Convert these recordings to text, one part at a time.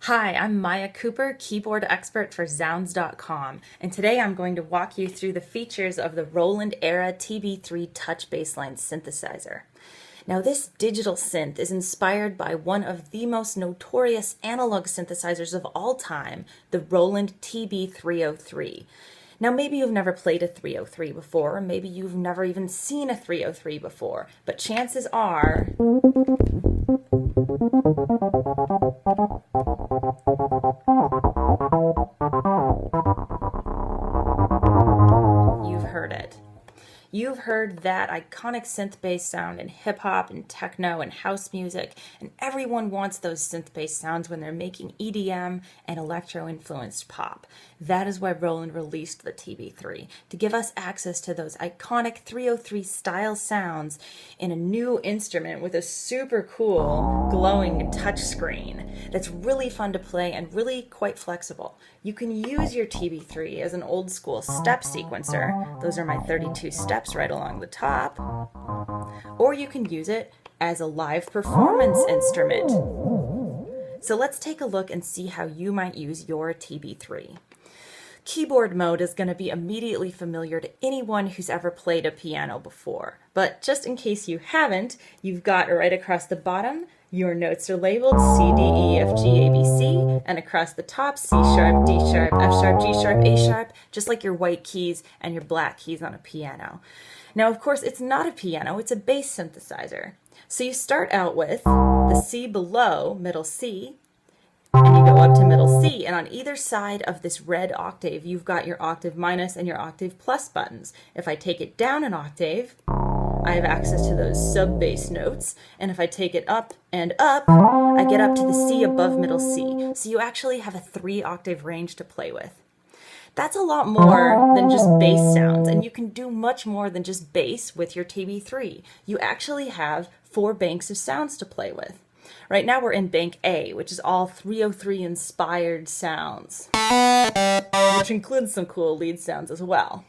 Hi, I'm Maya Cooper, keyboard expert for Zounds.com, and today I'm going to walk you through the features of the Roland AIRA TB-3 touch bassline synthesizer. Now, this digital synth is inspired by one of the most notorious analog synthesizers of all time, the Roland TB-303. Now, maybe you've never played a 303 before, or maybe you've never even seen a 303 before, but chances are you've heard it. You've heard that iconic synth-based sound in hip-hop and techno and house music, and everyone wants those synth-based sounds when they're making EDM and electro-influenced pop. That is why Roland released the TB-3, to give us access to those iconic 303 style sounds in a new instrument with a super cool glowing touchscreen that's really fun to play and really quite flexible. You can use your TB-3 as an old school step sequencer. Those are my 32 steps right along the top. Or you can use it as a live performance instrument. So let's take a look and see how you might use your TB-3. Keyboard mode is going to be immediately familiar to anyone who's ever played a piano before. But just in case you haven't, you've got right across the bottom, your notes are labeled C, D, E, F, G, A, B, C, and across the top, C sharp, D sharp, F sharp, G sharp, A sharp, just like your white keys and your black keys on a piano. Now, of course, it's not a piano, it's a bass synthesizer. So you start out with the C below, middle C, and you go up to middle C, and on either side of this red octave, you've got your octave minus and your octave plus buttons. If I take it down an octave, I have access to those sub-bass notes, and if I take it up and up, I get up to the C above middle C. So you actually have a 3-octave range to play with. That's a lot more than just bass sounds, and you can do much more than just bass with your TB-3. You actually have 4 banks of sounds to play with. Right now we're in bank A, which is all 303 inspired sounds, which includes some cool lead sounds as well.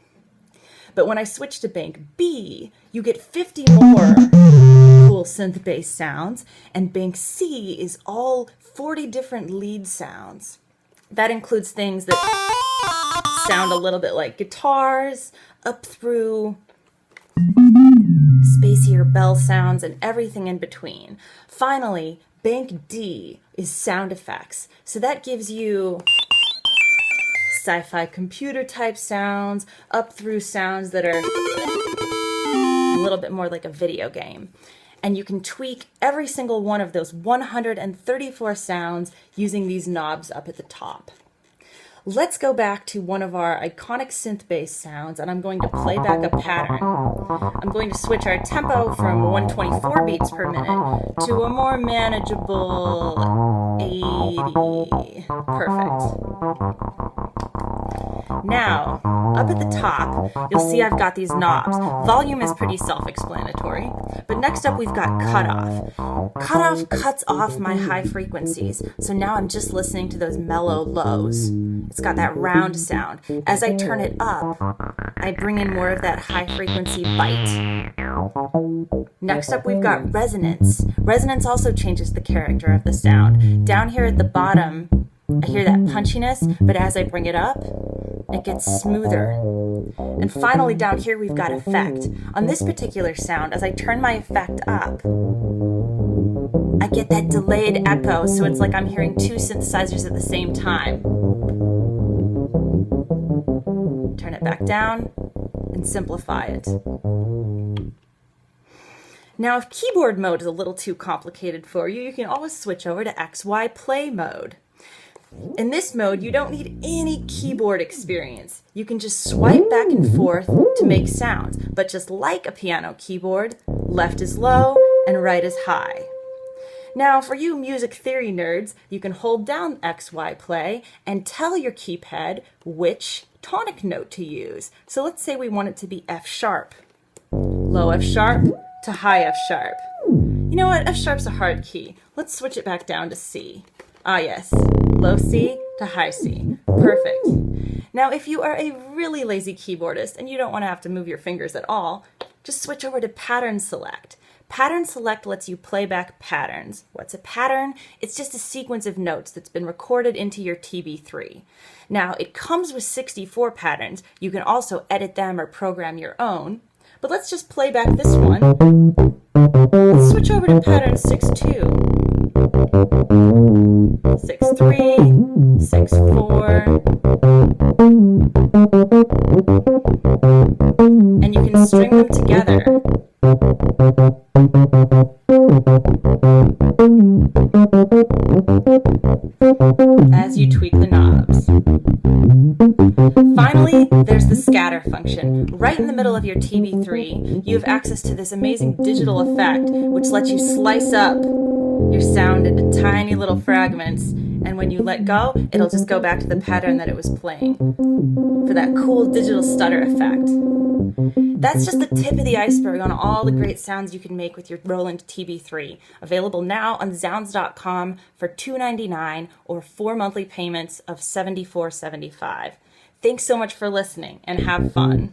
But when I switch to bank B, you get 50 more cool synth-based sounds, and bank C is all 40 different lead sounds. That includes things that sound a little bit like guitars, up through spacier bell sounds, and everything in between. Finally, bank D is sound effects. So that gives you sci-fi computer type sounds, up through sounds that are a little bit more like a video game. And you can tweak every single one of those 134 sounds using these knobs up at the top. Let's go back to one of our iconic synth-based sounds, and I'm going to play back a pattern. I'm going to switch our tempo from 124 beats per minute to a more manageable 80. Perfect. Now, up at the top, you'll see I've got these knobs. Volume is pretty self-explanatory, but next up we've got cutoff. Cutoff cuts off my high frequencies, so now I'm just listening to those mellow lows. It's got that round sound. As I turn it up, I bring in more of that high frequency bite. Next up, we've got resonance. Resonance also changes the character of the sound. Down here at the bottom, I hear that punchiness, but as I bring it up, it gets smoother. And finally, down here, we've got effect. On this particular sound, as I turn my effect up, I get that delayed echo, so it's like I'm hearing 2 synthesizers at the same time. Turn it back down and simplify it. Now, if keyboard mode is a little too complicated for you, you can always switch over to XY play mode. In this mode, you don't need any keyboard experience. You can just swipe back and forth to make sounds, but just like a piano keyboard, left is low and right is high. Now, for you music theory nerds, you can hold down XY play and tell your keypad which tonic note to use. So let's say we want it to be F sharp. Low F sharp to high F sharp. You know what? F sharp's a hard key. Let's switch it back down to C. Ah yes, low C to high C. Perfect. Now, if you are a really lazy keyboardist and you don't want to have to move your fingers at all, just switch over to pattern select. Pattern Select lets you play back patterns. What's a pattern? It's just a sequence of notes that's been recorded into your TB3. Now, it comes with 64 patterns. You can also edit them or program your own. But let's just play back this one. Let's switch over to pattern 6-2, 6-3, 6-4. And you can string them together. As you tweak the knobs. Finally, there's the scatter function. Right in the middle of your TB3, you have access to this amazing digital effect which lets you slice up your sound into tiny little fragments, and when you let go, it'll just go back to the pattern that it was playing for that cool digital stutter effect. That's just the tip of the iceberg on all the great sounds you can make with your Roland TB-3. Available now on Zounds.com for $2.99 or 4 monthly payments of $74.75. Thanks so much for listening and have fun.